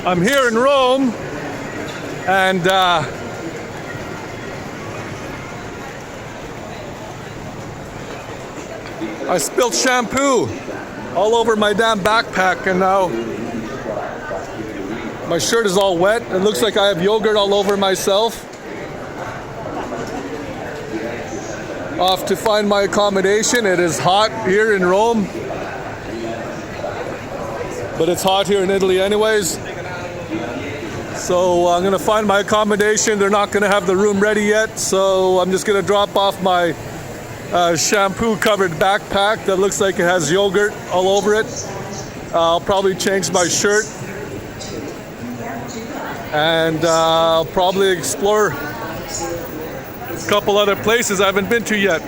I'm here in Rome, and I spilled shampoo all over my damn backpack, and now my shirt is all wet. It looks like I have yogurt all over myself. Off to find my accommodation. It is hot here in Rome, but it's hot here in Italy anyways. So I'm gonna find my accommodation. They're not gonna have the room ready yet, so I'm just gonna drop off my shampoo covered backpack that looks like it has yogurt all over it. I'll probably change my shirt, and I'll probably explore a couple other places I haven't been to yet.